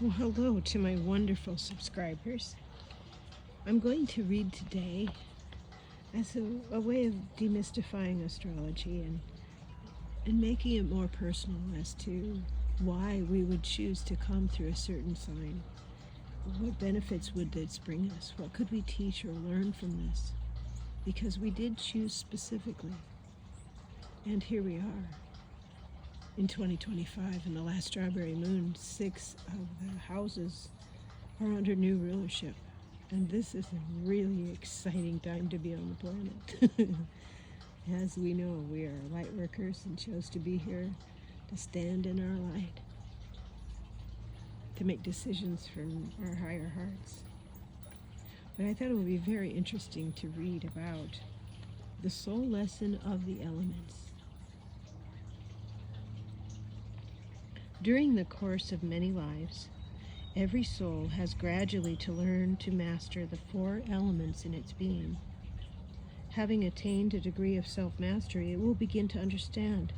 Well, hello to my wonderful subscribers. I'm going to read today as a way of demystifying astrology and making it more personal as to why we would choose to come through a certain sign. What benefits would this bring us? What could we teach or learn from this? Because we did choose specifically. And here we are in 2025, in the last strawberry moon. 6 of the houses are under new rulership. And this is a really exciting time to be on the planet. As we know, we are light workers and chose to be here to stand in our light, to make decisions from our higher hearts. But I thought it would be very interesting to read about the soul lesson of the elements. During the course of many lives, every soul has gradually to learn to master the 4 elements in its being. Having attained a degree of self-mastery, it will begin to understand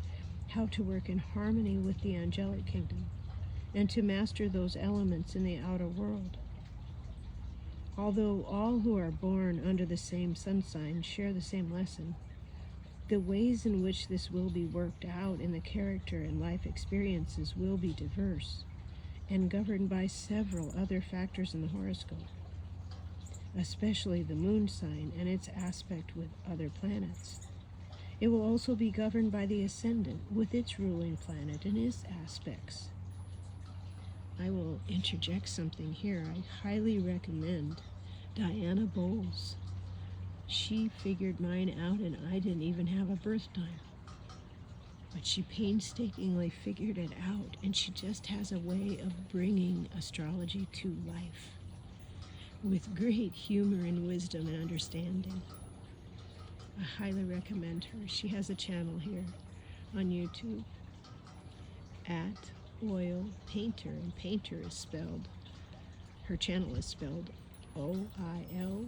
how to work in harmony with the angelic kingdom and to master those elements in the outer world. Although all who are born under the same sun sign share the same lesson, the ways in which this will be worked out in the character and life experiences will be diverse and governed by several other factors in the horoscope, especially the moon sign and its aspect with other planets. It will also be governed by the ascendant with its ruling planet and its aspects. I will interject something here. I highly recommend Diana Bowles. She figured mine out and I didn't even have a birth time. But she painstakingly figured it out, and she just has a way of bringing astrology to life with great humor and wisdom and understanding. I highly recommend her. She has a channel here on YouTube at Oil Painter, and Painter is spelled, her channel is spelled OILPNTR.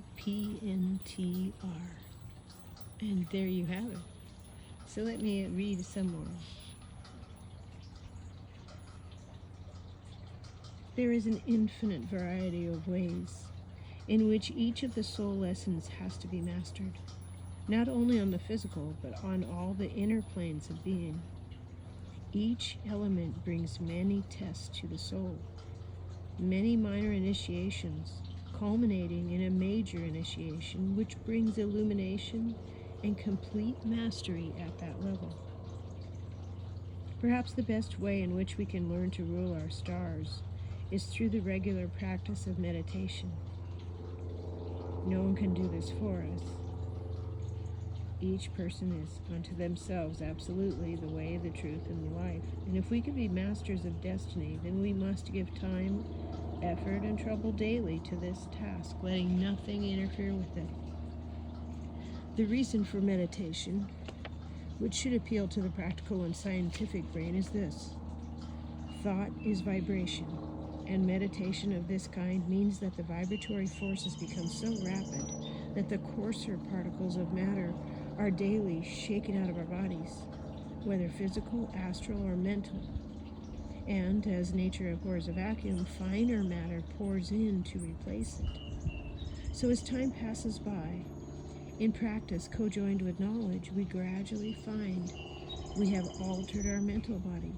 And there you have it. So let me read some more. There is an infinite variety of ways in which each of the soul lessons has to be mastered, not only on the physical, but on all the inner planes of being. Each element brings many tests to the soul, many minor initiations, culminating in a major initiation, which brings illumination and complete mastery at that level. Perhaps the best way in which we can learn to rule our stars is through the regular practice of meditation. No one can do this for us. Each person is unto themselves absolutely the way, the truth, and the life. And if we can be masters of destiny, then we must give time, effort, and trouble daily to this task, letting nothing interfere with it. The reason for meditation, which should appeal to the practical and scientific brain, is this. Thought is vibration, and meditation of this kind means that the vibratory forces become so rapid that the coarser particles of matter are daily shaken out of our bodies, whether physical, astral, or mental. And as nature abhors a vacuum, finer matter pours in to replace it. So as time passes by, in practice co-joined with knowledge, we gradually find we have altered our mental body,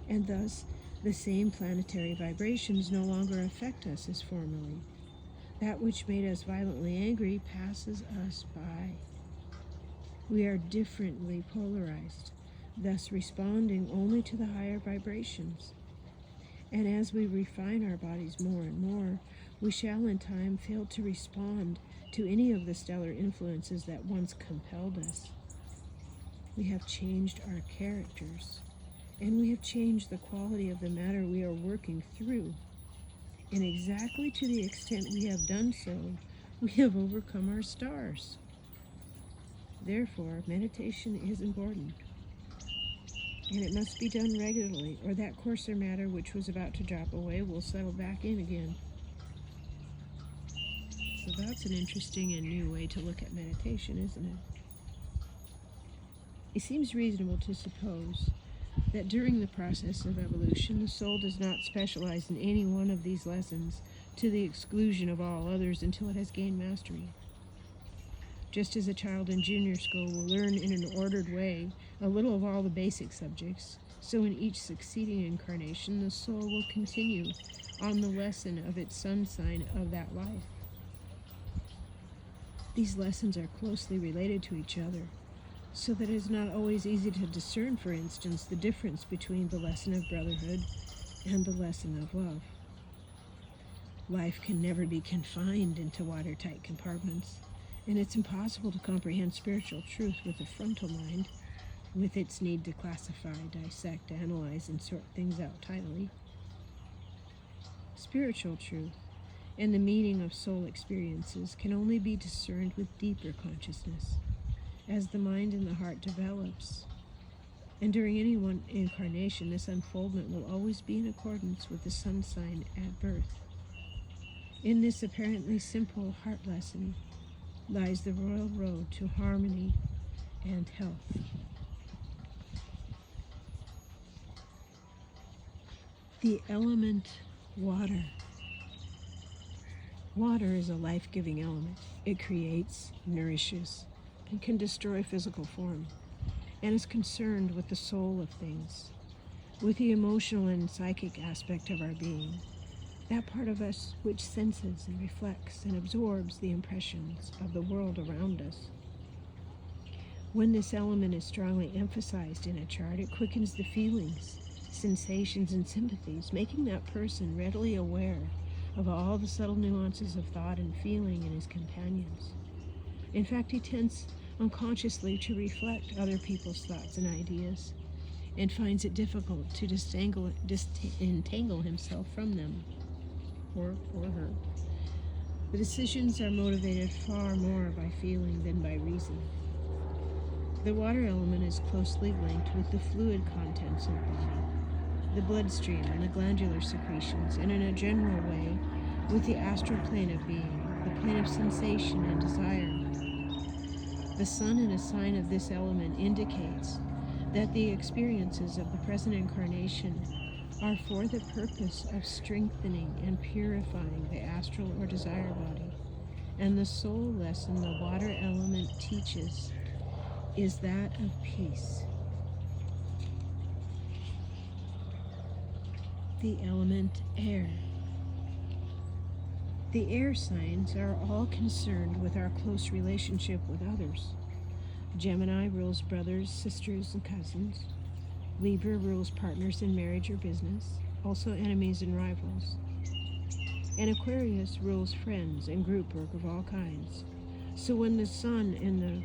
and thus the same planetary vibrations no longer affect us as formerly. That which made us violently angry passes us by. We are differently polarized, thus responding only to the higher vibrations. And as we refine our bodies more and more, we shall in time fail to respond to any of the stellar influences that once compelled us. We have changed our characters, and we have changed the quality of the matter we are working through. And exactly to the extent we have done so, we have overcome our stars. Therefore, meditation is important, and it must be done regularly, or that coarser matter which was about to drop away will settle back in again. So that's an interesting and new way to look at meditation, isn't it? It seems reasonable to suppose that during the process of evolution, the soul does not specialize in any one of these lessons to the exclusion of all others until it has gained mastery. Just as a child in junior school will learn in an ordered way a little of all the basic subjects, so in each succeeding incarnation, the soul will continue on the lesson of its sun sign of that life. These lessons are closely related to each other, so that it is not always easy to discern, for instance, the difference between the lesson of brotherhood and the lesson of love. Life can never be confined into watertight compartments, and it's impossible to comprehend spiritual truth with the frontal mind, with its need to classify, dissect, analyze, and sort things out tidily. Spiritual truth and the meaning of soul experiences can only be discerned with deeper consciousness, as the mind and the heart develops. And during any one incarnation, this unfoldment will always be in accordance with the sun sign at birth. In this apparently simple heart lesson lies the royal road to harmony and health. The element water. Water is a life-giving element. It creates, nourishes, and can destroy physical form, and is concerned with the soul of things, with the emotional and psychic aspect of our being, that part of us which senses and reflects and absorbs the impressions of the world around us. When this element is strongly emphasized in a chart, it quickens the feelings, sensations, and sympathies, making that person readily aware of all the subtle nuances of thought and feeling in his companions. In fact, he tends unconsciously to reflect other people's thoughts and ideas, and finds it difficult to disentangle himself from them, or her. The decisions are motivated far more by feeling than by reason. The water element is closely linked with the fluid contents of the body, the bloodstream and the glandular secretions, and in a general way with the astral plane of being, the plane of sensation and desire. The sun in a sign of this element indicates that the experiences of the present incarnation are for the purpose of strengthening and purifying the astral or desire body, and the soul lesson the water element teaches is that of peace. The element air. The air signs are all concerned with our close relationship with others. Gemini rules brothers, sisters, and cousins. Libra rules partners in marriage or business, also enemies and rivals. And Aquarius rules friends and group work of all kinds. So when the sun in the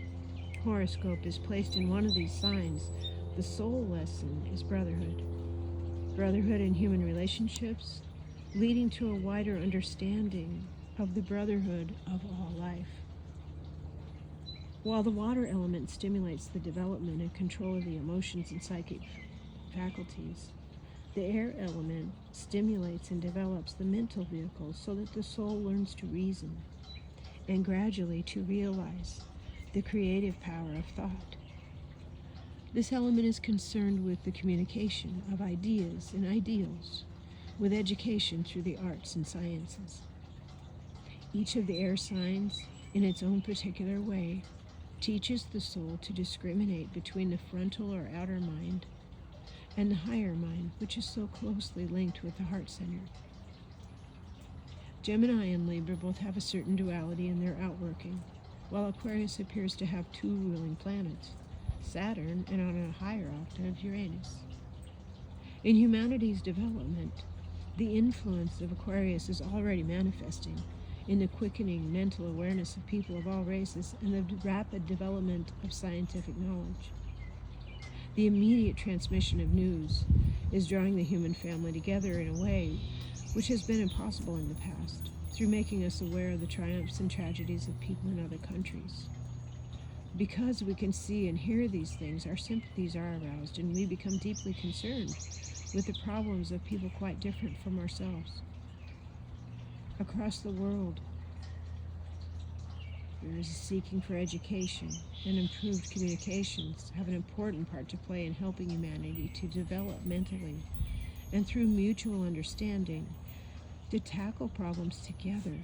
horoscope is placed in one of these signs, the soul lesson is brotherhood. Brotherhood in human relationships, leading to a wider understanding of the brotherhood of all life. While the water element stimulates the development and control of the emotions and psychic faculties, the air element stimulates and develops the mental vehicle so that the soul learns to reason and gradually to realize the creative power of thought. This element is concerned with the communication of ideas and ideals, with education through the arts and sciences. Each of the air signs, in its own particular way, teaches the soul to discriminate between the frontal or outer mind and the higher mind, which is so closely linked with the heart center. Gemini and Libra both have a certain duality in their outworking, while Aquarius appears to have two ruling planets, Saturn and on a higher octave, Uranus. In humanity's development, the influence of Aquarius is already manifesting in the quickening mental awareness of people of all races and the rapid development of scientific knowledge. The immediate transmission of news is drawing the human family together in a way which has been impossible in the past, through making us aware of the triumphs and tragedies of people in other countries. Because we can see and hear these things, our sympathies are aroused, and we become deeply concerned with the problems of people quite different from ourselves. Across the world, There is a seeking for education, and improved communications have an important part to play in helping humanity to develop mentally and through mutual understanding to tackle problems together.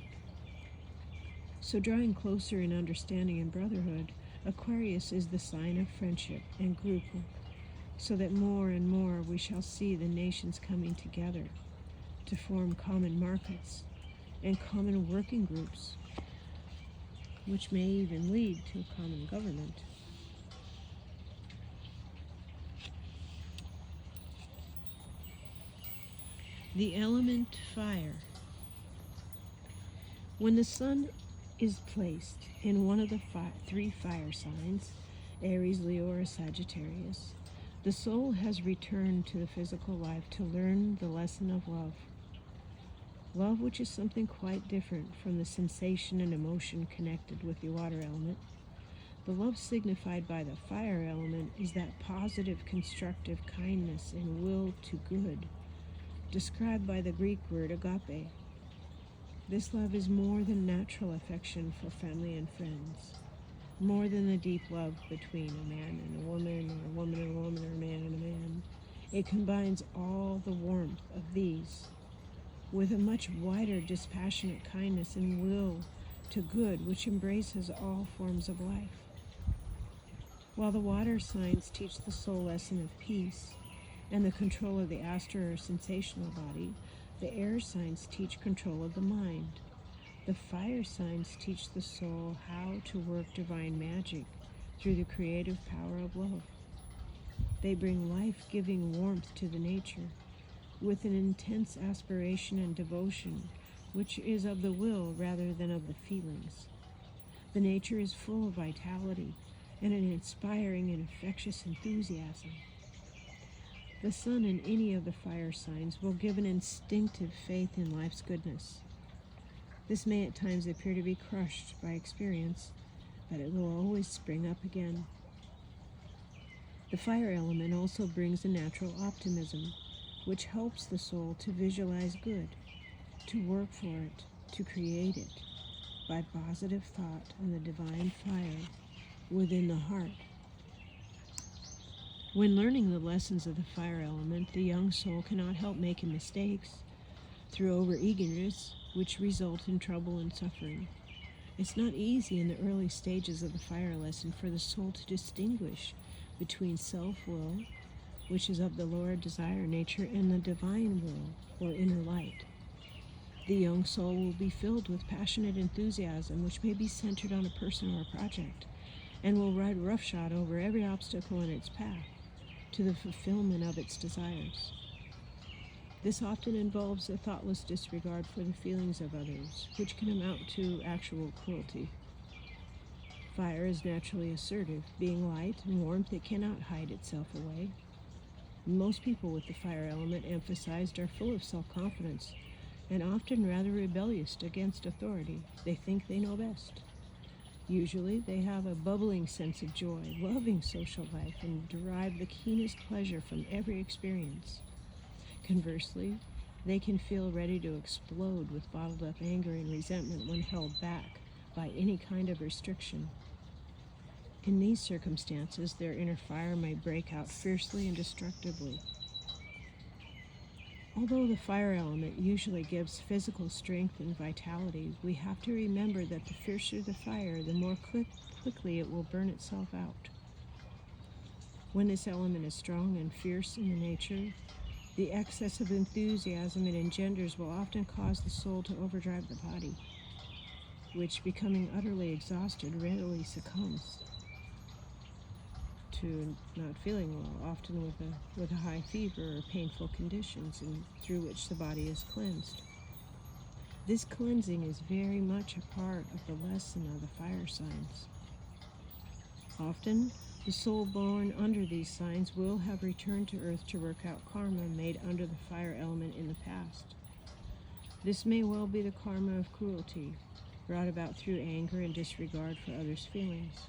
So drawing closer in understanding and brotherhood, Aquarius is the sign of friendship and group work, so that more and more we shall see the nations coming together to form common markets and common working groups, which may even lead to a common government. The element fire. When the sun is placed in one of the three fire signs, Aries, Leo, or Sagittarius, the soul has returned to the physical life to learn the lesson of love. Love, which is something quite different from the sensation and emotion connected with the water element. The love signified by the fire element is that positive, constructive kindness and will to good, described by the Greek word agape. This love is more than natural affection for family and friends, more than the deep love between a man and a woman, or a woman and a woman, or a man and a man. It combines all the warmth of these with a much wider dispassionate kindness and will to good, which embraces all forms of life. While the water signs teach the soul lesson of peace and the control of the astral or sensational body, the air signs teach control of the mind. The fire signs teach the soul how to work divine magic through the creative power of love. They bring life-giving warmth to the nature with an intense aspiration and devotion, which is of the will rather than of the feelings. The nature is full of vitality and an inspiring and infectious enthusiasm. The sun in any of the fire signs will give an instinctive faith in life's goodness. This may at times appear to be crushed by experience, but it will always spring up again. The fire element also brings a natural optimism, which helps the soul to visualize good, to work for it, to create it, by positive thought and the divine fire within the heart. When learning the lessons of the fire element, the young soul cannot help making mistakes through over-eagerness, which result in trouble and suffering. It's not easy in the early stages of the fire lesson for the soul to distinguish between self-will, which is of the lower desire nature, and the divine will, or inner light. The young soul will be filled with passionate enthusiasm, which may be centered on a person or a project, and will ride roughshod over every obstacle in its path to the fulfillment of its desires. This often involves a thoughtless disregard for the feelings of others, which can amount to actual cruelty. Fire is naturally assertive. Being light and warmth, it cannot hide itself away. Most people with the fire element emphasized are full of self-confidence and often rather rebellious against authority. They think they know best. Usually, they have a bubbling sense of joy, loving social life, and derive the keenest pleasure from every experience. Conversely, they can feel ready to explode with bottled up anger and resentment when held back by any kind of restriction. In these circumstances, their inner fire may break out fiercely and destructively. Although the fire element usually gives physical strength and vitality, we have to remember that the fiercer the fire, the more quickly it will burn itself out. When this element is strong and fierce in the nature, the excess of enthusiasm it engenders will often cause the soul to overdrive the body, which, becoming utterly exhausted, readily succumbs to not feeling well, often with a high fever or painful conditions, and through which the body is cleansed. This cleansing is very much a part of the lesson of the fire signs. Often, the soul born under these signs will have returned to earth to work out karma made under the fire element in the past. This may well be the karma of cruelty, brought about through anger and disregard for others' feelings.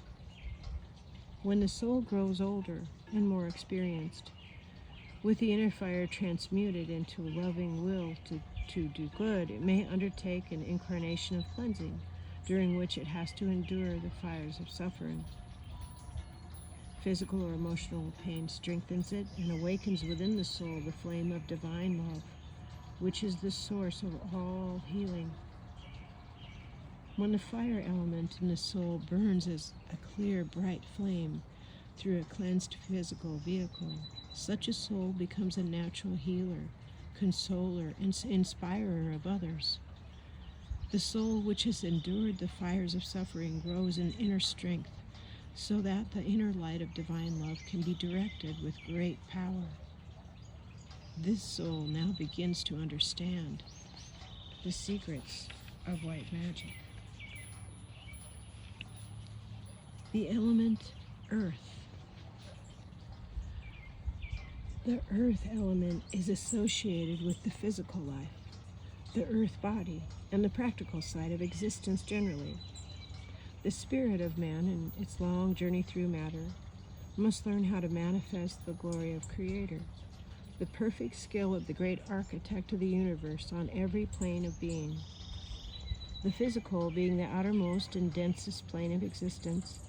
When the soul grows older and more experienced, with the inner fire transmuted into a loving will to do good, it may undertake an incarnation of cleansing, during which it has to endure the fires of suffering. Physical or emotional pain strengthens it and awakens within the soul the flame of divine love, which is the source of all healing. When the fire element in the soul burns as a clear, bright flame through a cleansed physical vehicle, such a soul becomes a natural healer, consoler, and inspirer of others. The soul which has endured the fires of suffering grows in inner strength, so that the inner light of divine love can be directed with great power. This soul now begins to understand the secrets of white magic. The element earth. The earth element is associated with the physical life, the earth body, and the practical side of existence generally. The spirit of man, in its long journey through matter, must learn how to manifest the glory of Creator, the perfect skill of the great architect of the universe on every plane of being. The physical, being the outermost and densest plane of existence,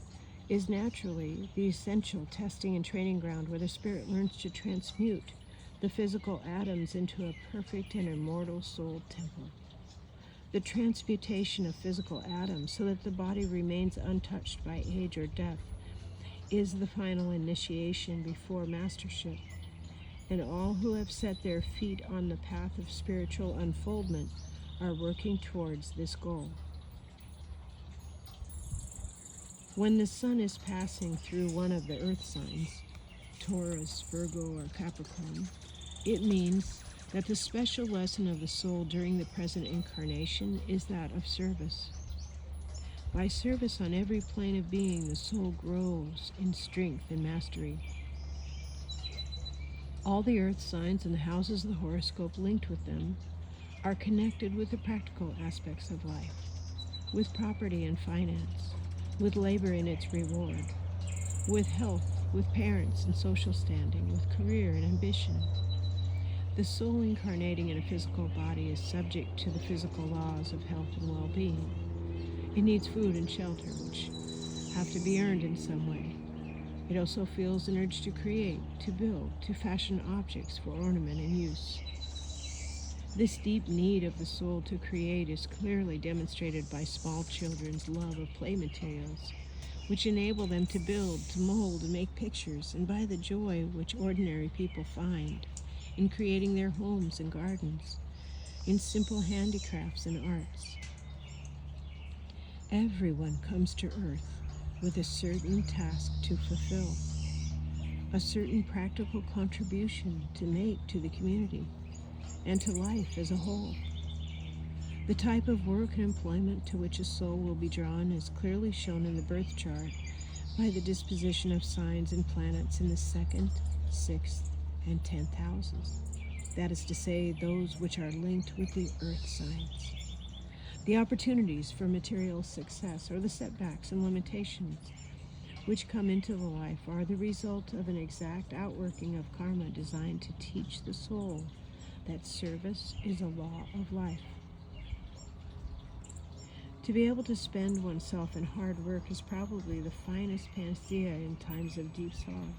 is naturally the essential testing and training ground where the spirit learns to transmute the physical atoms into a perfect and immortal soul temple. The transmutation of physical atoms so that the body remains untouched by age or death is the final initiation before mastership, and all who have set their feet on the path of spiritual unfoldment are working towards this goal. When the sun is passing through one of the earth signs, Taurus, Virgo, or Capricorn, it means that the special lesson of the soul during the present incarnation is that of service. By service on every plane of being, the soul grows in strength and mastery. All the earth signs and the houses of the horoscope linked with them are connected with the practical aspects of life, with property and finance, with labor and its reward, with health, with parents and social standing, with career and ambition. The soul incarnating in a physical body is subject to the physical laws of health and well-being. It needs food and shelter, which have to be earned in some way. It also feels an urge to create, to build, to fashion objects for ornament and use. This deep need of the soul to create is clearly demonstrated by small children's love of play materials, which enable them to build, to mold, and make pictures, and by the joy which ordinary people find in creating their homes and gardens, in simple handicrafts and arts. Everyone comes to earth with a certain task to fulfill, a certain practical contribution to make to the community and to life as a whole. The type of work and employment to which a soul will be drawn is clearly shown in the birth chart by the disposition of signs and planets in the 2nd, 6th, and 10th houses. That is to say, those which are linked with the earth signs. The opportunities for material success or the setbacks and limitations which come into the life are the result of an exact outworking of karma designed to teach the soul that service is a law of life. To be able to spend oneself in hard work is probably the finest panacea in times of deep sorrow,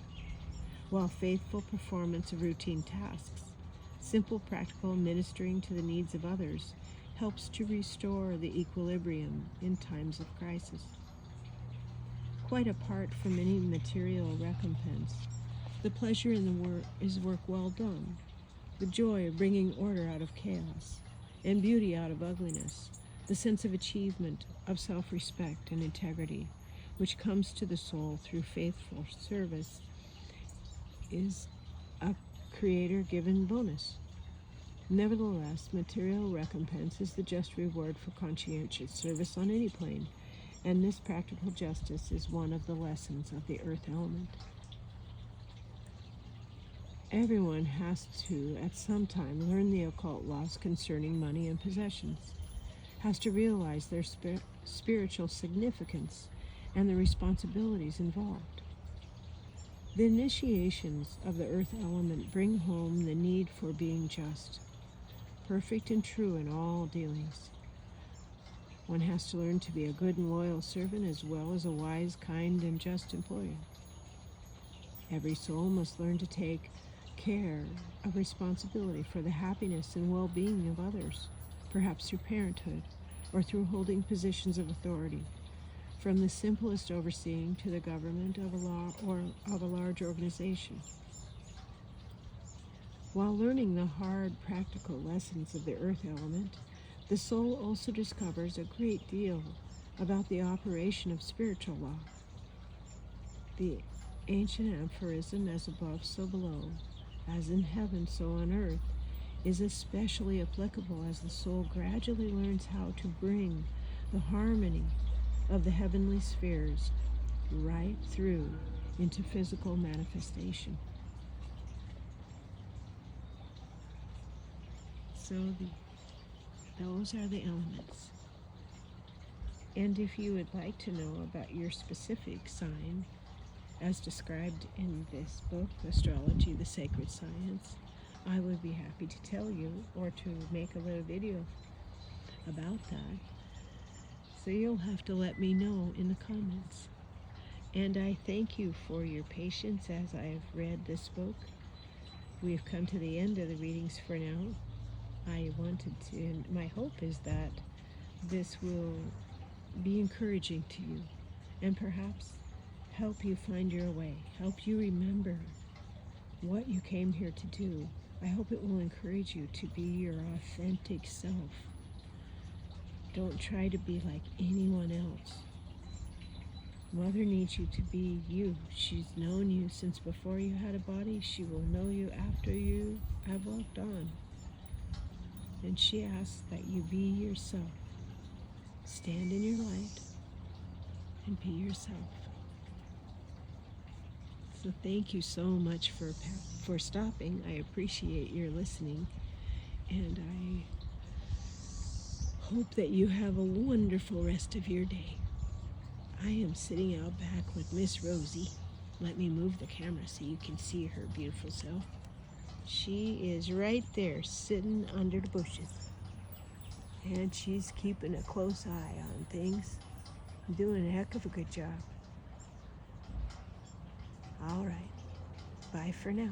while faithful performance of routine tasks, simple practical ministering to the needs of others, helps to restore the equilibrium in times of crisis. Quite apart from any material recompense, the pleasure in the work is work well done, the joy of bringing order out of chaos, and beauty out of ugliness, the sense of achievement, of self-respect and integrity, which comes to the soul through faithful service, is a creator-given bonus. Nevertheless, material recompense is the just reward for conscientious service on any plane, and this practical justice is one of the lessons of the earth element. Everyone has to, at some time, learn the occult laws concerning money and possessions, has to realize their spiritual significance and the responsibilities involved. The initiations of the earth element bring home the need for being just, perfect and true in all dealings. One has to learn to be a good and loyal servant as well as a wise, kind, and just employer. Every soul must learn to take care of responsibility for the happiness and well-being of others, perhaps through parenthood or through holding positions of authority, from the simplest overseeing to the government of a large organization. While learning the hard, practical lessons of the earth element, the soul also discovers a great deal about the operation of spiritual law. The ancient aphorism, as above, so below, as in heaven, so on earth, is especially applicable as the soul gradually learns how to bring the harmony of the heavenly spheres right through into physical manifestation. So those are the elements. And if you would like to know about your specific sign, as described in this book, Astrology, the Sacred Science, I would be happy to tell you or to make a little video about that. So you'll have to let me know in the comments. And I thank you for your patience as I have read this book. We've come to the end of the readings for now. I wanted to, and my hope is that this will be encouraging to you and perhaps help you find your way, help you remember what you came here to do. I hope it will encourage you to be your authentic self. Don't try to be like anyone else. Mother needs you to be you. She's known you since before you had a body. She will know you after you have walked on. And she asks that you be yourself. Stand in your light and be yourself. So thank you so much for stopping. I appreciate your listening, and I hope that you have a wonderful rest of your day. I am sitting out back with Miss Rosie. Let me move the camera so you can see her beautiful self. She is right there sitting under the bushes, and she's keeping a close eye on things, doing a heck of a good job. All right, bye for now.